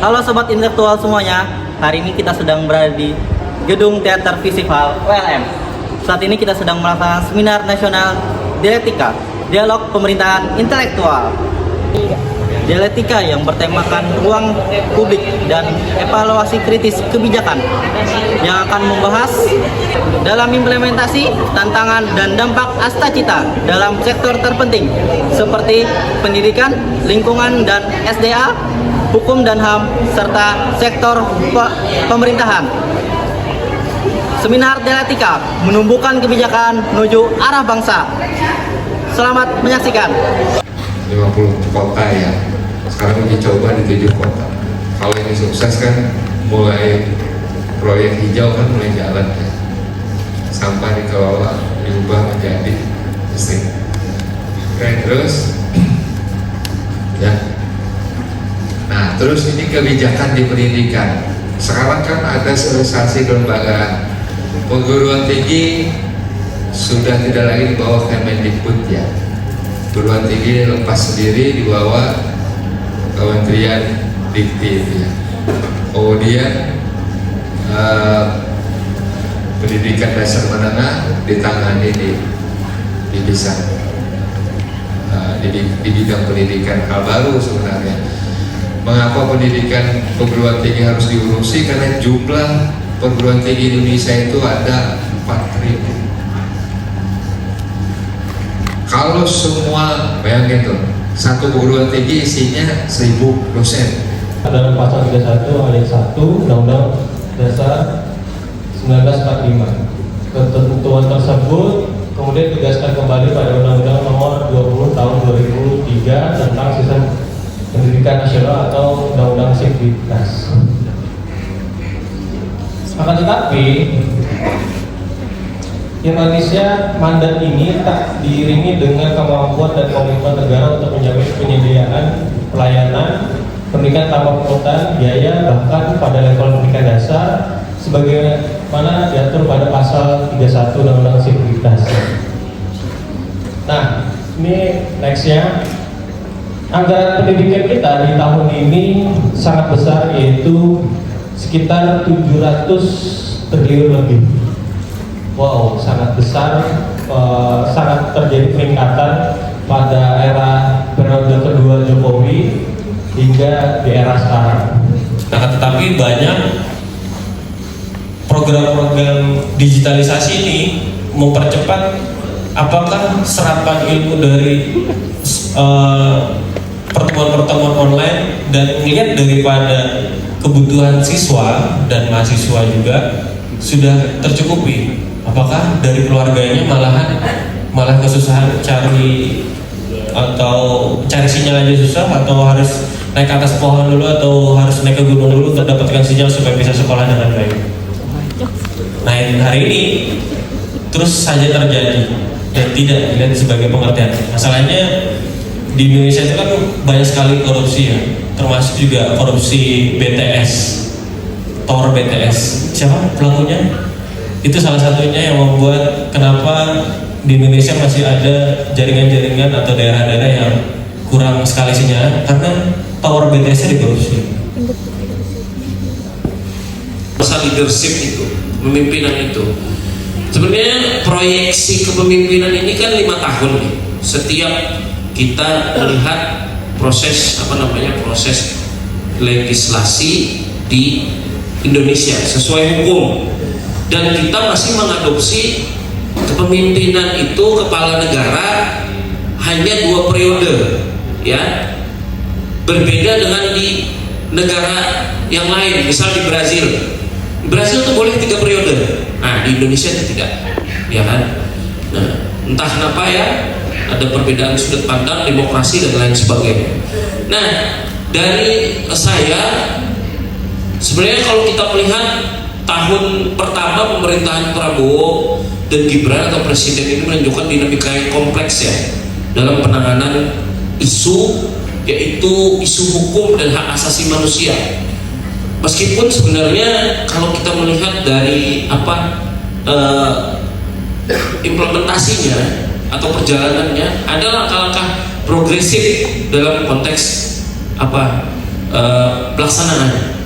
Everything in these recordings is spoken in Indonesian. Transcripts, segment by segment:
Halo sobat intelektual semuanya, hari ini kita sedang berada di Gedung Teater Festival ULM. Saat ini kita sedang melaksanakan seminar nasional Dialektika, Dialog Pemerintahan Intelektual. Dialektika yang bertemakan ruang publik dan evaluasi kritis kebijakan yang akan membahas dalam implementasi, tantangan, dan dampak Astacita dalam sektor terpenting seperti pendidikan, lingkungan, dan SDA, hukum dan HAM, serta sektor pemerintahan. Seminar Dialektika menumbuhkan kebijakan menuju arah bangsa. Selamat menyaksikan. 50 kota ya, sekarang uji coba di 7 kota. Kalau ini sukses kan mulai proyek hijau kan mulai jalan ya. Sampah dikelola diubah menjadi listrik. Terus ya. Nah, terus ini kebijakan di pendidikan. Sekarang kan ada sosialisasi kelembagaan. Perguruan tinggi sudah tidak lagi di bawah Kemendikbud ya. Perguruan tinggi lepas sendiri di bawah Kementerian Dikti ya. Kemudian pendidikan dasar menengah ditangani di desa di bidang pendidikan. Hal baru sebenarnya. Mengapa pendidikan perguruan tinggi harus diurusi? Karena jumlah perguruan tinggi Indonesia itu ada 4.000. Kalau semua, bayangin tuh, satu perguruan tinggi isinya 1.000 dosen. Dalam pasal 31 ayat 1 Undang-Undang Dasar 1945. Ketentuan tersebut kemudian ditegaskan kembali pada Undang-Undang Nomor 20 Tahun 2003 tentang Sistem Pendidikan Nasional atau Undang-Undang Sivitas. Akan tetapi Indonesia mandat ini tak diiringi dengan kemampuan dan komitmen negara untuk menjamin penyediaan pelayanan pendidikan tanpa pungutan biaya bahkan pada level pendidikan dasar sebagaimana diatur pada pasal 31 Undang-Undang Sivitas. Nah, ini nextnya. Anggaran pendidikan kita di tahun ini sangat besar, yaitu sekitar 700 triliun lebih. Wow, sangat besar, sangat terjadi peningkatan pada era periode kedua Jokowi hingga di era sekarang. Nah, tetapi banyak program-program digitalisasi ini mempercepat apakah serapan ilmu dari pertemuan-pertemuan online dan melihat daripada kebutuhan siswa dan mahasiswa juga sudah tercukupi. Apakah dari keluarganya malah kesusahan cari sinyal aja susah, atau harus naik ke atas pohon dulu atau harus naik ke gunung dulu untuk dapatkan sinyal supaya bisa sekolah dengan baik. Nah, hari ini terus saja terjadi dan tidak dilihat sebagai pengertian. Masalahnya di Indonesia itu kan banyak sekali korupsi ya, termasuk juga korupsi BTS, tower BTS. Siapa pelakunya? Itu salah satunya yang membuat kenapa di Indonesia masih ada jaringan-jaringan atau daerah-daerah yang kurang sekali sinyal karena tower BTS-nya dikorupsi. Masa leadership itu, pemimpinan itu. Sebenarnya proyeksi kepemimpinan ini kan 5 tahun nih. Setiap kita melihat proses proses legislasi di Indonesia sesuai hukum, dan kita masih mengadopsi kepemimpinan itu kepala negara hanya 2 periode ya, berbeda dengan di negara yang lain. Misal di Brazil itu boleh 3 periode, nah di Indonesia itu tidak ya kan. Nah, entah kenapa ya, ada perbedaan sudut pandang, demokrasi dan lain sebagainya. Nah, dari saya sebenarnya kalau kita melihat tahun pertama pemerintahan Prabowo dan Gibran atau presiden ini menunjukkan dinamika yang kompleks ya dalam penanganan isu, yaitu isu hukum dan hak asasi manusia. Meskipun sebenarnya kalau kita melihat dari implementasinya atau perjalanannya ada langkah-langkah progresif dalam konteks pelaksanaan.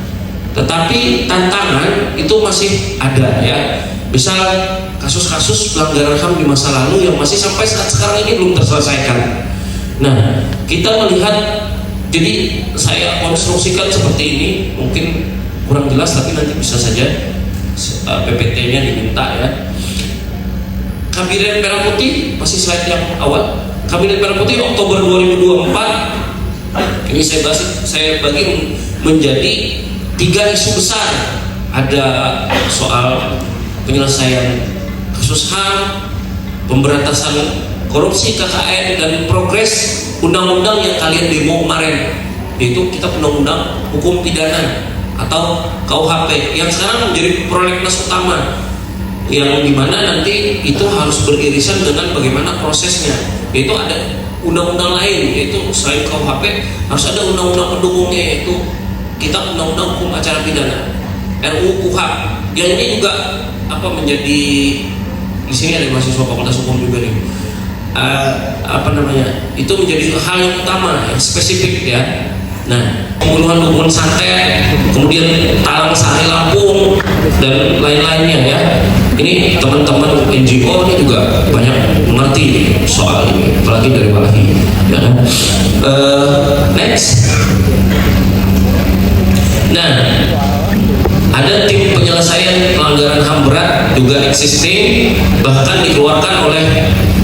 Tetapi tantangan itu masih ada ya. Misal kasus-kasus pelanggaran HAM di masa lalu yang masih sampai saat sekarang ini belum terselesaikan. Nah, kita melihat, jadi saya konstruksikan seperti ini, mungkin kurang jelas tapi nanti bisa saja PPT-nya diminta ya. Kabinet Merah Putih, masih slide yang awal. Kabinet Merah Putih Oktober 2024. Ini saya bagi menjadi 3 isu besar. Ada soal penyelesaian kasus HAM, pemberantasan korupsi KKN, dan progres undang-undang yang kalian demo kemarin, yaitu Kitab Undang-Undang Hukum Pidana atau KUHP yang sekarang menjadi prolegnas utama, yang dimana nanti itu harus beririsan dengan bagaimana prosesnya, yaitu ada undang-undang lain, yaitu selain KUHP harus ada undang-undang pendukungnya, yaitu Kitab Undang-Undang Hukum Acara Pidana RUU KUHP, yang ini juga menjadi, di sini ada mahasiswa Fakultas Hukum juga nih, itu menjadi hal yang utama, yang spesifik ya. Nah, pembunuhan Dukun Santet, kemudian Talang Sari Lampung, dan lain-lainnya ya. Ini teman-teman NGO ini juga banyak mengerti soal ini, apalagi dari Walahi ya kan? Next. Nah, ada tim penyelesaian pelanggaran HAM berat juga existing, bahkan dikeluarkan oleh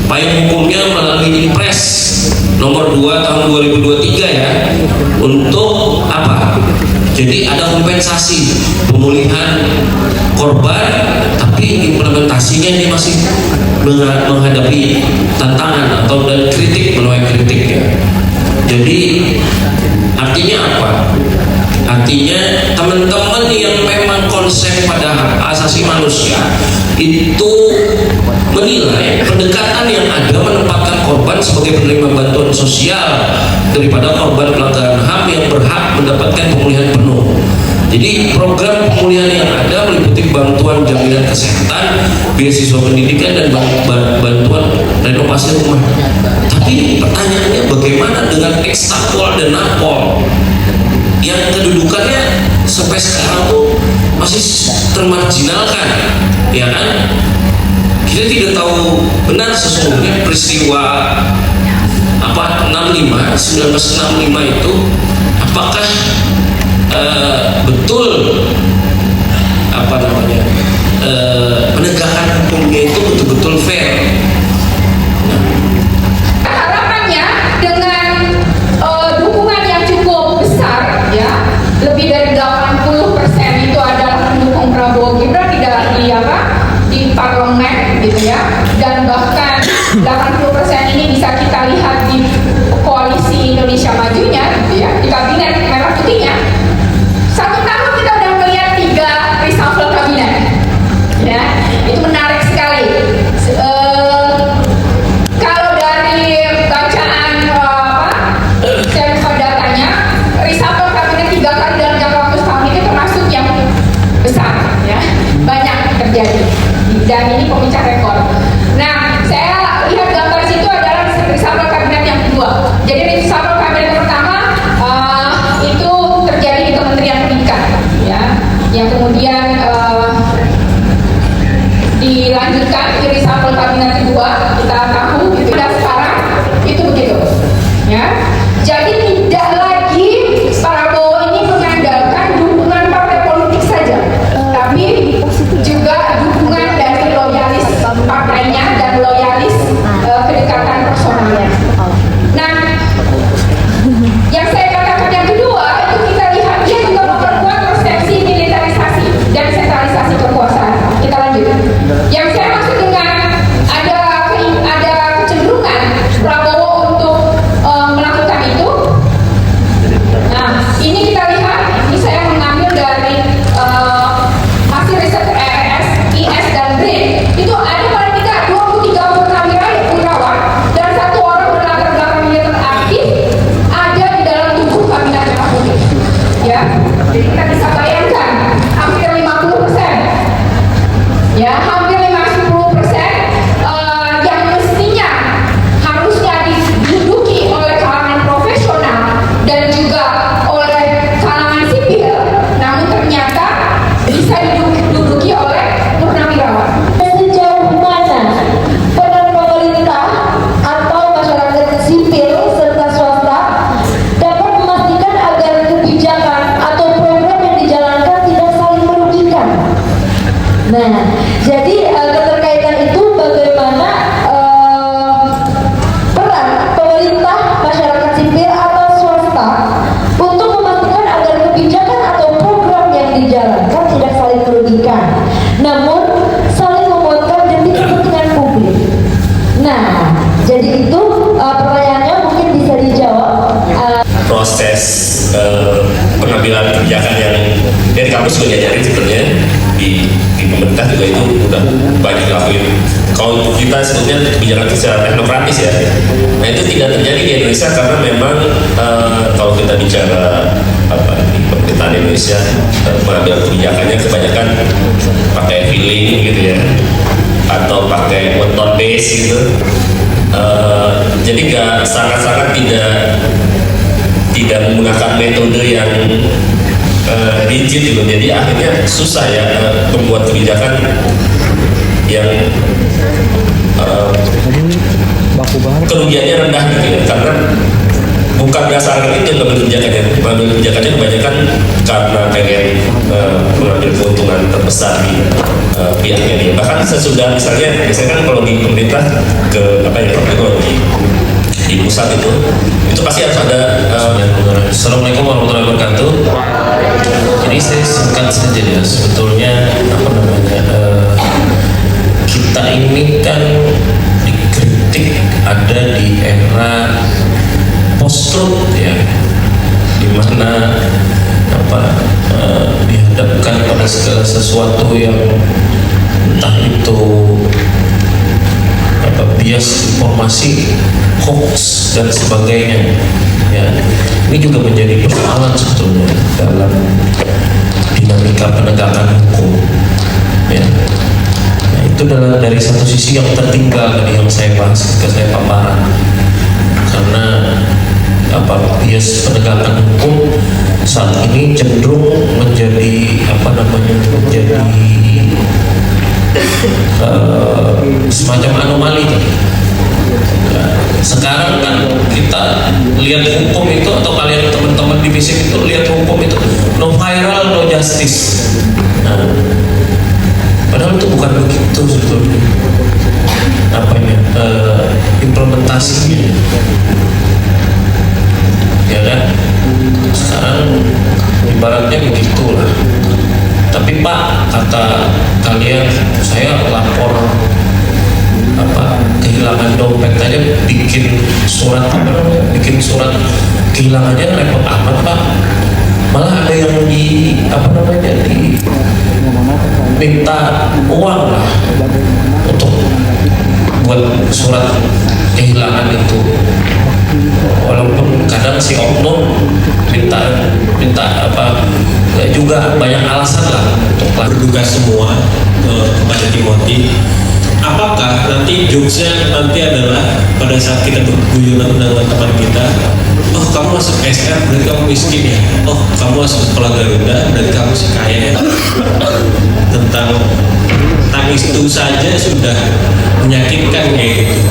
payung hukumnya melalui Impres nomor 2 tahun 2023 ya. Untuk apa? Jadi ada kompensasi pemulihan korban, tapi implementasinya ini masih menghadapi tantangan atau dan kritik, menuai kritik ya. Jadi artinya apa? Artinya teman-teman yang memang konsen pada hak asasi manusia itu menilai pendekatan yang ada menempatkan korban sebagai penerima bantuan sosial daripada korban pelanggaran HAM yang berhak mendapatkan pemulihan penuh. Jadi program pemulihan yang ada meliputi bantuan jaminan kesehatan, beasiswa pendidikan, dan bantuan renovasi rumah. Tapi pertanyaannya, bagaimana dengan ekstapol dan napol yang kedudukannya sampai sekarang tuh masih termarginalkan, ya kan? Kita tidak tahu benar sesungguhnya peristiwa 1965 itu apakah betul penegakan hukumnya itu betul-betul fair. Harapannya dengan dukungan yang cukup besar ya, lebih dari 80% itu adalah pendukung Prabowo Gibran di parlemen gitu ya, dan bahkan 80% ini bisa kita lihat di koalisi Indonesia Majunya gitu ya, di kabinet Merah Putihnya. 1 tahun kita udah melihat 3 reshuffle kabinet ya, itu menarik sekali. pengambilan kebijakan yang dari kampus juga diajarin sebenarnya di pemerintah juga itu udah banyak dilakuin. Kalau kita sebutnya kebijakan secara teknokratis ya, nah itu tidak terjadi di Indonesia karena memang kalau kita bicara di pemerintahan Indonesia mengambil kebijakannya kebanyakan pakai feeling gitu ya, atau pakai method base gitu. Jadi sangat-sangat tidak menggunakan metode yang rigid gitu. Jadi akhirnya susah ya membuat kebijakan yang kerugiannya rendah gitu ya, karena bukan berdasarkan itu mengambil kebijakannya. Mengambil kebijakannya kebanyakan karena pengen mengambil keuntungan terbesar di pihaknya dia. Bahkan sesudah misalnya kan kalau di pemerintah di pusat itu pasti harus ada. Assalamualaikum warahmatullahi wabarakatuh. Jadi saya singkat saja ya, sebetulnya kita ini kan dikritik ada di era post-truth ya, di mana dihadapkan pada segala sesuatu yang entah itu bias informasi, hoax dan sebagainya ya. Ini juga menjadi persoalan sebetulnya dalam dinamika penegakan hukum ya. Nah, itu dari satu sisi yang tertinggal tadi yang saya bahas ketika saya paparan, karena bias penegakan hukum saat ini cenderung menjadi semacam anomali. Sekarang kan kita lihat hukum itu, atau kalian teman-teman di FISIP itu lihat hukum itu no viral no justice. Padahal itu bukan begitu sebetulnya implementasinya ya kan. Sekarang ibaratnya begitulah. Tapi Pak, kata kalian saya lapor kehilangan dompet aja bikin surat kehilangannya repot amat Pak. Malah ada yang minta uang lah untuk buat surat kehilangan itu, walaupun kadang si oknum minta juga banyak alasan lah untuk berduka semua kepada Timothy. Apakah nanti jokesnya nanti adalah pada saat kita berguyonan dengan teman kita, oh kamu masuk SR berarti kamu miskin ya, oh kamu masuk sekolah Garuda berarti kamu si kaya ya. Tentang itu saja sudah menyakitkan kayak gitu.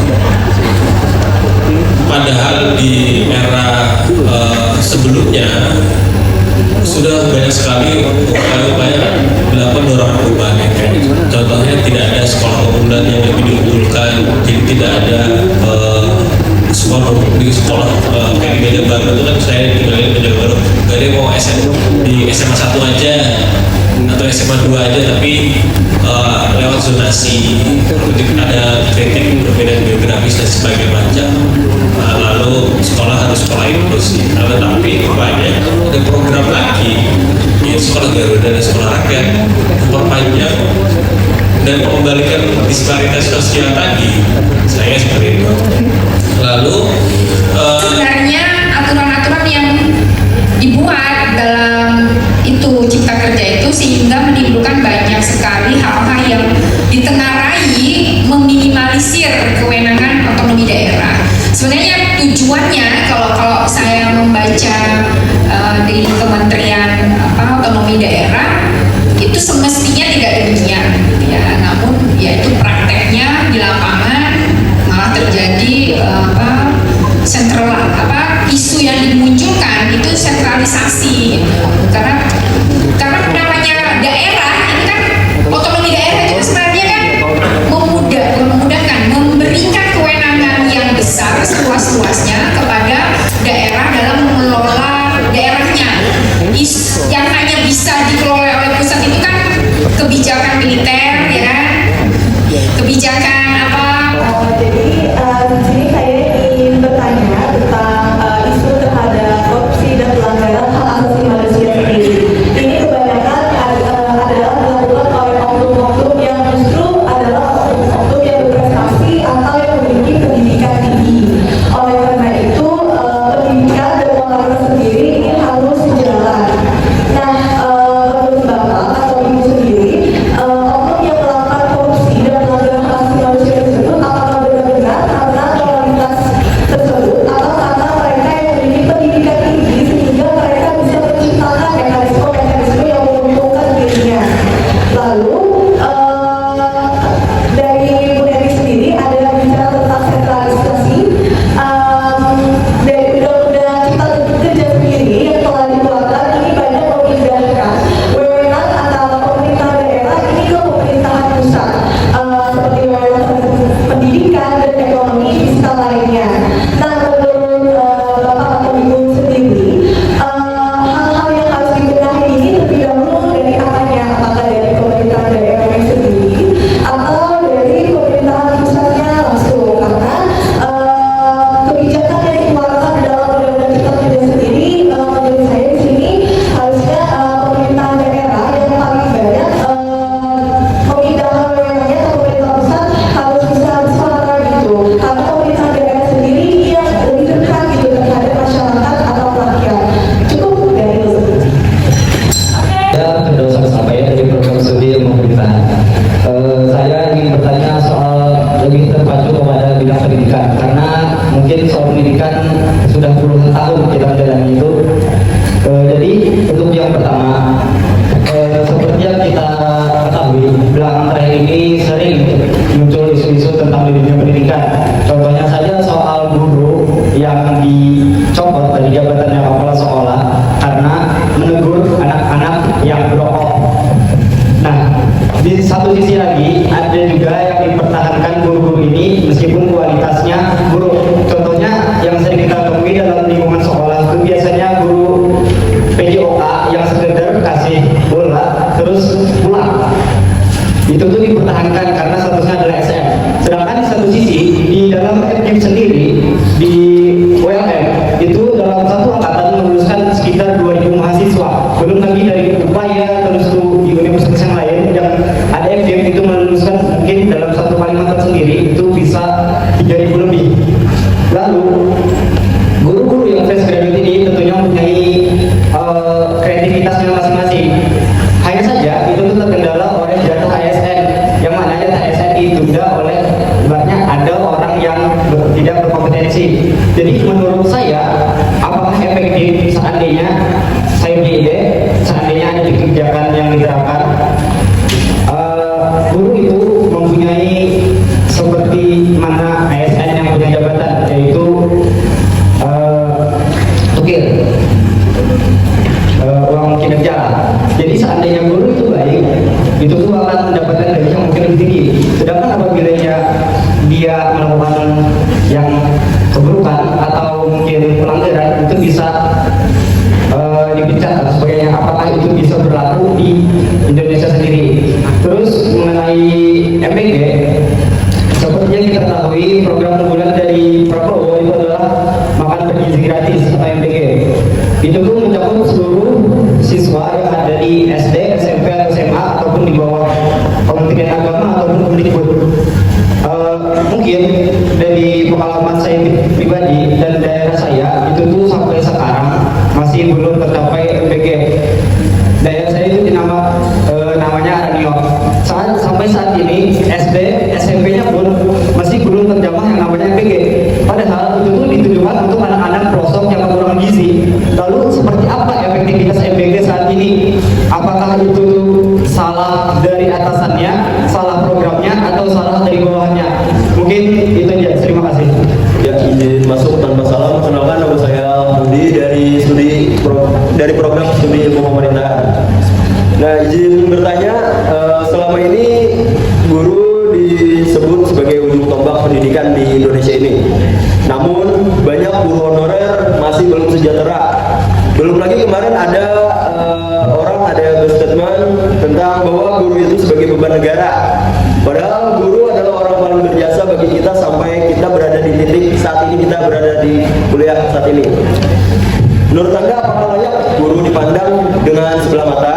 Padahal di era sebelumnya sudah banyak sekali upaya dilakukan dorong perubahan yang kayak gitu. Contohnya tidak ada sekolah unggulan yang lebih diunggulkan, jadi tidak ada sekolah kayak di Medan Baru itu kan, saya tinggal di Medan Baru, gak ada yang mau di SMA 1 aja atau SMA 2 aja, tapi lewat zonasi, ada kritik perbedaan geografis dan sebagainya macam. Lalu sekolah harus sekolah inklusi, tapi banyak ada program lagi ya, sekolah Garuda dan sekolah rakyat, perpanjang dan mengembalikan disparitas sosial tadi. Saya seperti itu. Lalu sebenarnya aturan-aturan yang dibuat dalam itu cipta kerja itu sehingga menimbulkan banyak sekali hal-hal yang ditengarai meminimalisir kewenangan otonomi daerah. Sebenarnya tujuannya kalau saya membaca di Kementerian Otonomi Daerah itu semestinya tidak demikian ya, namun ya itu prakteknya di lapangan malah terjadi isu yang dimunculkan itu sentralisasi gitu. Karena namanya daerah ini kan, otonomi daerah itu sebenarnya kan memudahkan, memberikan kewenangan yang besar seluas-luasnya kepada daerah dalam mengelola daerahnya. Yang hanya bisa dikelola oleh pusat itu kan kebijakan militer ya kan, kebijakan Jadi di sini saya ingin bertanya tentang isu terhadap korupsi dan pelanggaran untuk yang pertama, seperti yang kita ketahui, belakangan terakhir ini sering muncul isu-isu tentang dunia pendidikan. Contohnya saja soal guru yang dicopot dari jabatannya kepala sekolah karena menegur anak-anak yang berokok. Nah, di satu sisi lagi ada juga yang dipertahankan guru-guru ini meskipun kualitasnya buruk. Contohnya yang sering kita temui dalam lingkungan sekolah itu biasanya guru PJOK yang sekedar kasih bola terus pulang. Itu tuh dipertahankan karena statusnya adalah SM. Sedangkan di satu sisi di dalam FKIP sendiri di ULM itu dalam satu angkatan meluluskan sekitar 2.000 mahasiswa. Belum lagi dari upaya terus tuh di universitas yang lain yang ada FKIP itu meluluskan mungkin dalam satu Kalimantan sendiri itu bisa 3.000 lebih. Lalu guru-guru yang fresh graduate ini tentunya mempunyai kreativitasnya masing-masing. Hanya saja itu tuh terkendala oleh data ASN yang mana data ASN ditunda oleh banyak ada orang yang tidak berkompetensi. Jadi menurut saya apakah efektif seandainya saya punya ide, seandainya ada kebijakan yang diterapkan guru itu mempunyai seperti mana ASN yang punya jabatan yaitu tukir uang kinerja. Jadi seandainya guru itu baik, itu tuh akan mendapatkan gaji yang mungkin lebih tinggi. Sedangkan apabila dia melakukan yang keburukan atau mungkin pelanggaran itu bisa dipecat atau sebagainya. Apakah itu bisa berlaku di Indonesia sendiri? Terus mengenai MPG, seperti yang kita ketahui program unggulan dari Prabowo itu adalah makan bergizi gratis atau MPG. Itu tuh mencakup seluruh siswa yang ada di SD, SMP, atau SMA ataupun di bawah Kementerian Agama ataupun Kemdikbud. Mungkin dari pengalaman saya pribadi dan daerah saya itu tuh sampai sekarang masih belum tercapai MPG. Daerah saya itu namanya Araniok. Sampai saat ini SD, SMP-nya pun masih belum terjamah yang namanya MPG. Padahal itu tuh ditujukan untuk anak-anak pelosok yang kurang gizi. Lalu seperti apa efektivitas MPG saat ini? Apakah itu salah dari atasannya, salah programnya, atau salah dari bawahnya? Mungkin itu aja. Terima kasih. Ya, izin masuk tanpa salam. Kenalkan, nama saya Budi dari program studi ilmu pemerintahan. Nah, izin bertanya, selama ini guru disebut sebagai ujung tombak pendidikan di Indonesia ini. Namun banyak guru honorer masih belum sejahtera. Belum lagi kemarin ada ada statement tentang bahwa guru itu sebagai beban negara. Padahal guru adalah orang paling berjasa bagi kita sampai kita berada di titik saat ini, kita berada di kuliah saat ini. Menurut Anda, apakah layak guru dipandang dengan sebelah mata?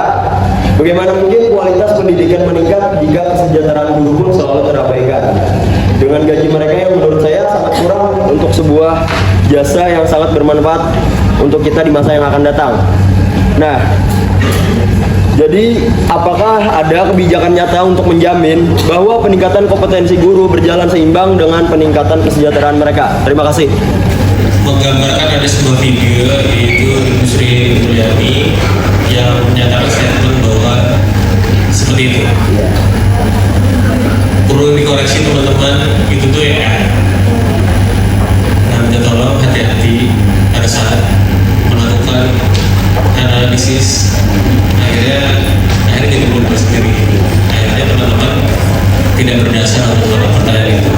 Bagaimana mungkin kualitas pendidikan meningkat jika kesejahteraan guru pun selalu terabaikan? Dengan gaji mereka yang menurut saya sangat kurang untuk sebuah jasa yang sangat bermanfaat untuk kita di masa yang akan datang. Nah, jadi apakah ada kebijakan nyata untuk menjamin bahwa peningkatan kompetensi guru berjalan seimbang dengan peningkatan kesejahteraan mereka? Terima kasih. Menggambarkan ada sebuah video yaitu Ibu Sri Mulyani yang menyatakan statement bahwa seperti itu. Perlu dikoreksi teman-teman, itu tuh ya. Nah, minta tolong hati-hati pada saat melakukan analisis. Akhirnya kita berubah sendiri. Akhirnya teman-teman tidak berdasar untuk menjawab pertanyaan itu.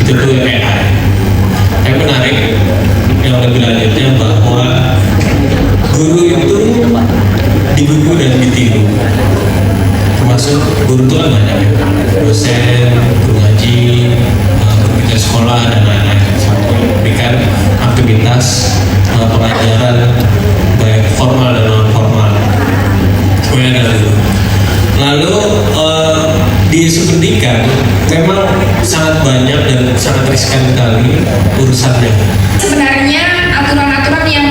Itu tuh AI. Yang menarik yang lebih lanjutnya bahwa guru itu digugu dan ditiru. Termasuk guru itu kan banyak ya, dosen, guru ngaji, guru sekolah dan lain-lain. Memberikan aktivitas pengajaran baik formal dan non formal. Kemudian lalu di pendidikan memang sangat banyak dan sangat riskan sekali urusannya. Sebenarnya aturan-aturan yang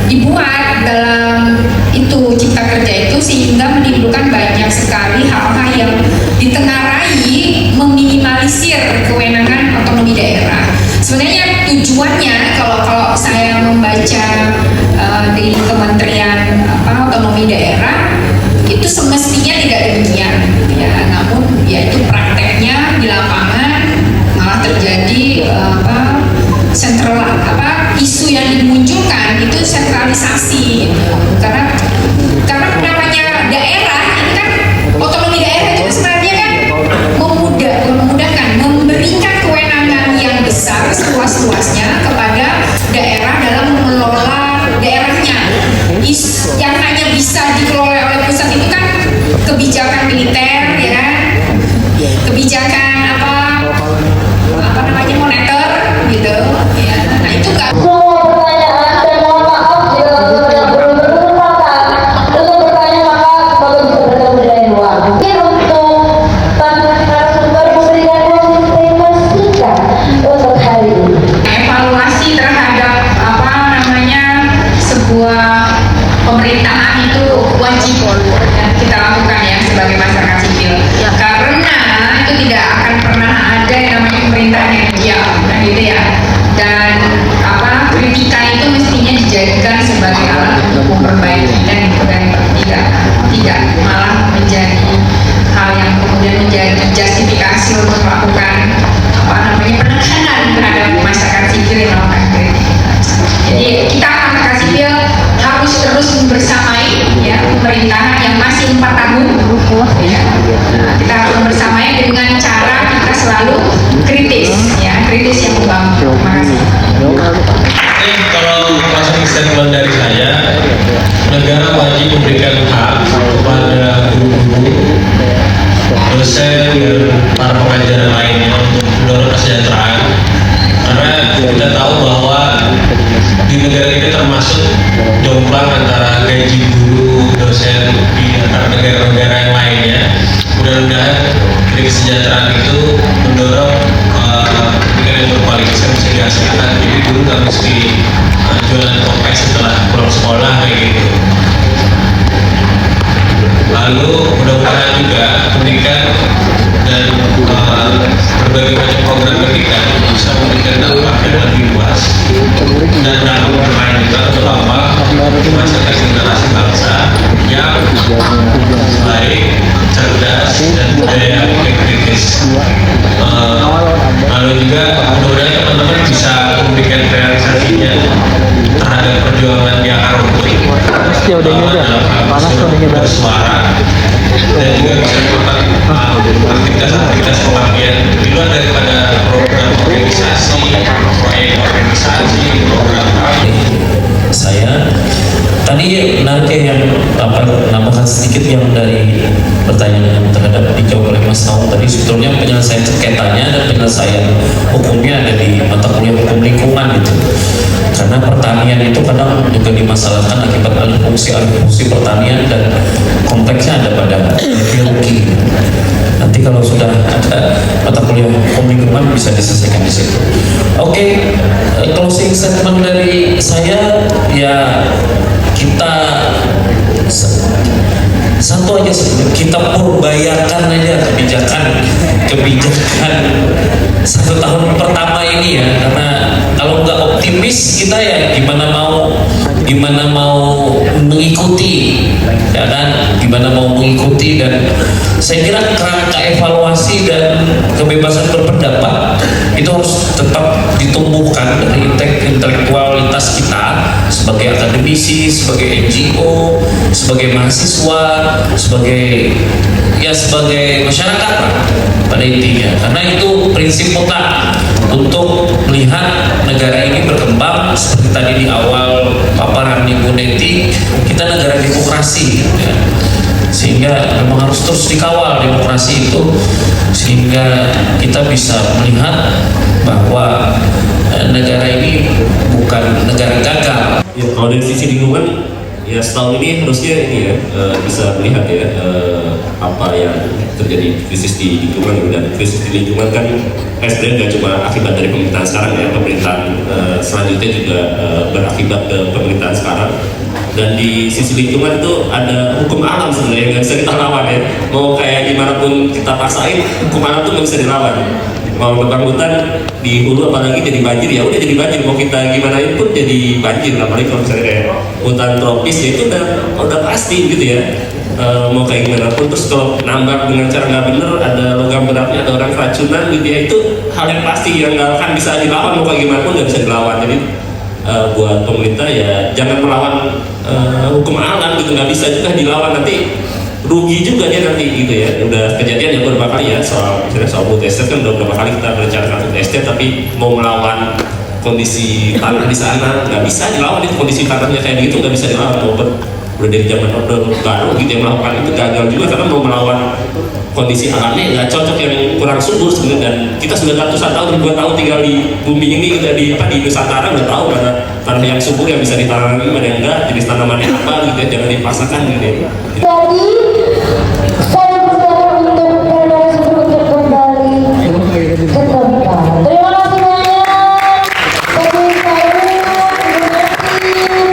dibuat dalam itu cipta kerja itu sehingga menimbulkan banyak sekali hal-hal yang ditengarai meminimalisir kewenangan otonomi daerah. Sebenarnya tujuannya kalau saya membaca di teman sebagai alat untuk memperbaiki dan tidak malah menjadi hal yang kemudian menjadi justifikasi untuk melakukan penekanan terhadap masyarakat sipil yang melakukan kritik. Jadi kita masyarakat sipil harus terus membersamai ya pemerintahan yang masih 4 tahun ya. Kita harus membersamai dengan cara kita selalu kritis ya, kritis yang membangun. Terima kasih. Oke, kalau closing statement dari saya, negara wajib memberikan hak kepada guru-guru, dosen, dan para pengajar lainnya untuk mendorong kesejahteraan. Karena kita tahu bahwa di negara kita termasuk jomplang antara gaji guru, dosen di antara negara-negara yang lainnya. Mudah-mudahan dari kesejahteraan itu mendorong pendidikan yang berkualitas yang bisa dihasilkan. Jadi guru nggak mesti jualan topeng setelah pulang sekolah kayak gitu. Lalu mudah-mudahan juga pendidikan dan berbagai macam program pendidikan bisa memberikan dampak yang lebih luas dan dalam bermain juga terutama masyarakat generasi bangsa yang baik, cerdas, dan budaya yang kritis. Lalu juga mudah-mudahan teman-teman bisa memberikan realisasinya terhadap perjuangan yang akar rumput bersuara dan juga bisa melakukan aktivitas pengabdian di luar daripada program organisasi, proyek organisasi, program saya tadi menarik yang nambahkan sedikit yang dari pertanyaan terhadap dijawab oleh Mas Naum tadi, sebetulnya penyelesaian sengketanya dan penyelesaian hukumnya ada di mata kuliah hukum lingkungan itu. Karena pertanian itu kadang juga dimasalahkan akibat alih fungsi pertanian dan kompleksnya ada pada biologi. Nanti kalau sudah ada mata kuliah hukum lingkungan bisa diselesaikan di situ. Oke, closing statement dari saya ya, kita satu aja sih, kita purbayakan aja kebijakan 1 tahun pertama ini ya, karena kalau nggak optimis kita ya gimana mau mengikuti ya kan, dan saya kira kerangka evaluasi dan kebebasan berpendapat itu harus tetap ditumbuhkan dari intelektualitas kita sebagai akademisi, sebagai NGO, sebagai mahasiswa, sebagai masyarakat lah pada intinya, karena itu prinsip mutlak untuk melihat negara ini berkembang seperti tadi di awal paparan Ibu Neti, kita negara demokrasi ya. Sehingga memang harus terus dikawal demokrasi itu sehingga kita bisa melihat bahwa negara ini bukan negara gagal. Ya, kalau dari sisi lingkungan ya setahun ini harusnya ini ya bisa melihat ya apa yang terjadi krisis di lingkungan, dan krisis di lingkungan kan sebenarnya nggak cuma akibat dari pemerintahan sekarang ya, pemerintahan selanjutnya juga berakibat ke pemerintahan sekarang. Dan di sisi lingkungan itu ada hukum alam sebenarnya nggak bisa kita lawan ya, mau kayak gimana pun kita paksain hukum alam itu nggak bisa dilawan. Mau tebang hutan di hulu apalagi jadi banjir, ya udah jadi banjir, mau kita gimana pun jadi banjir, apalagi kalau misalnya kayak hutan tropis ya itu udah pasti gitu ya. Mau kayak gimana pun, terus kalau nambah dengan cara nggak bener, ada logam beratnya, ada orang keracunan gitu ya, itu hal yang pasti yang nggak akan bisa dilawan, mau kayak gimana pun nggak bisa dilawan. Jadi buat pemerintah ya jangan melawan hukum alam gitu, nggak bisa juga dilawan, nanti rugi juga dia nanti gitu ya. Udah kejadian yang beberapa kali ya, misalnya soal food estate kan udah beberapa kali kita merencanakan food estate, tapi mau melawan kondisi tanah di sana nggak bisa dilawan, itu kondisi tanahnya kayak gitu nggak bisa dilawan. Mau udah dari zaman Orde Baru gitu yang melakukan itu gagal juga, karena mau melawan kondisi alamnya nggak cocok, yang kurang subur sebenarnya. Dan kita sudah ratusan tahun, ribuan tahun tinggal di bumi ini, kita di Nusantara udah tahu mana tanah yang subur yang bisa ditanami, mana yang enggak, jenis tanamannya apa gitu ya, jangan dipaksakan gitu ya. Jadi saya berharap untuk federasi untuk kembali ke tempat. Terima kasih banyak bagi saya,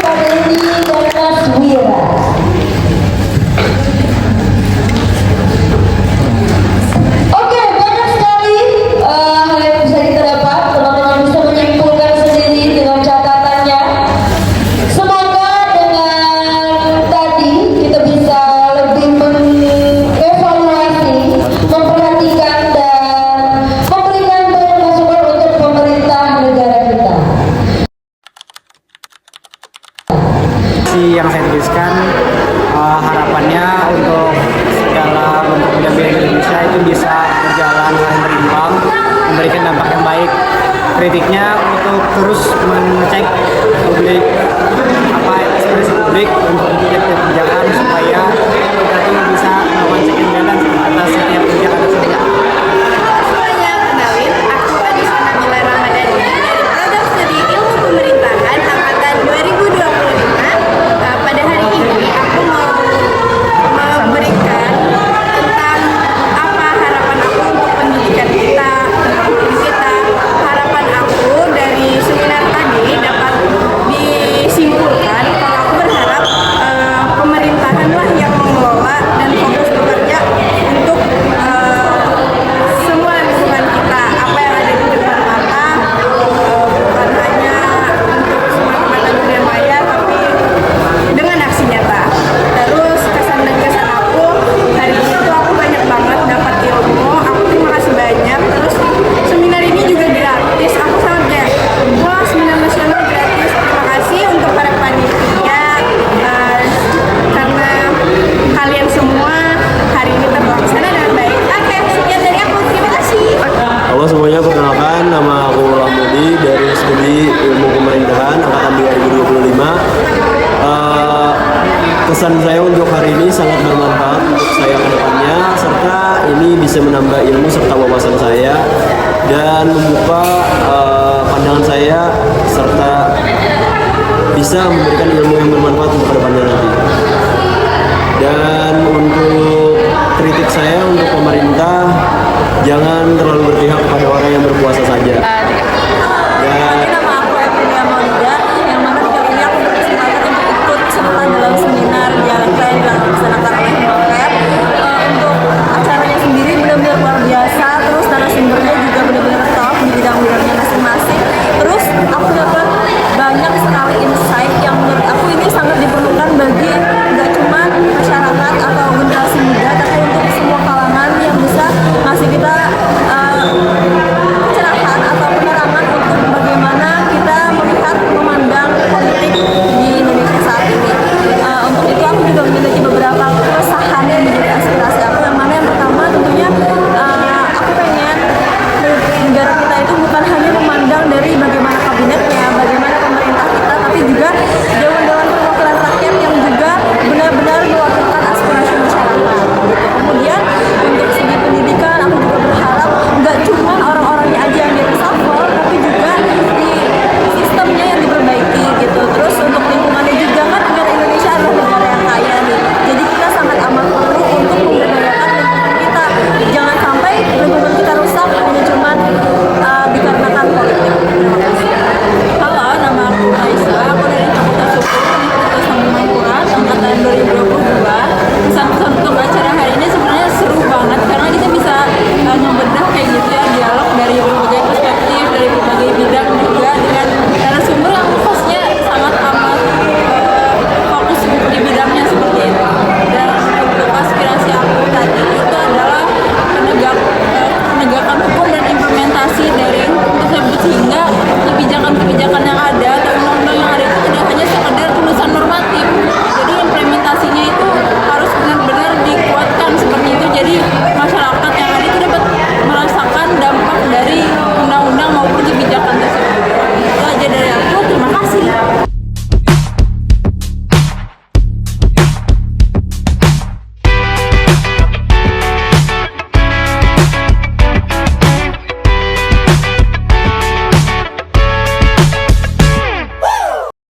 Pak Dendi dan Mas Wira. Oke, banyak sekali hal yang bisa kita dapat. Teman-teman bisa menyimpulkan sendiri dengan catatannya. Semoga visi yang saya tuliskan, harapannya untuk segala bentuk pendampingan di Indonesia itu bisa berjalan saling berimbang, memberikan dampak yang baik. Kritiknya untuk terus mengecek publik, ekspresi publik untuk kebijakan supaya kita tuh bisa melakukan check and balance atas setiap kebijakan tersebut. Semuanya, kenalin, aku Anissa Nabila Ramadhani dari program studi ilmu pemerintahan angkatan 2025. Pada hari ini aku mau memberikan tentang apa harapan aku untuk pendidikan kita. Harapan aku dari seminar tadi dapat disimpulkan kalau aku berharap pemerintahan lah yang mengelola dan fokus bekerja untuk semua lingkungan kita, apa yang ada di depan mata, bukan hanya untuk semata-mata dunia maya tapi dengan aksi nyata. Terus kesan dan kesan aku hari ini tuh aku banyak banget dapat ilmu, aku terima kasih banyak. Terus seminar ini juga gratis, aku sangat kayak wah, seminar nasional gratis, terima kasih untuk para panitia karena kalian semua hari ini terlaksana dengan baik. Oke, sekian dari aku, terima kasih. Halo semuanya, perkenalkan nama aku Lamudi dari studi ilmu pemerintahan angkatan 2025. Kesan saya untuk hari ini sangat bermanfaat untuk saya ke depannya, serta ini bisa menambah ilmu serta wawasan saya dan membuka pandangan saya serta bisa memberikan ilmu yang bermanfaat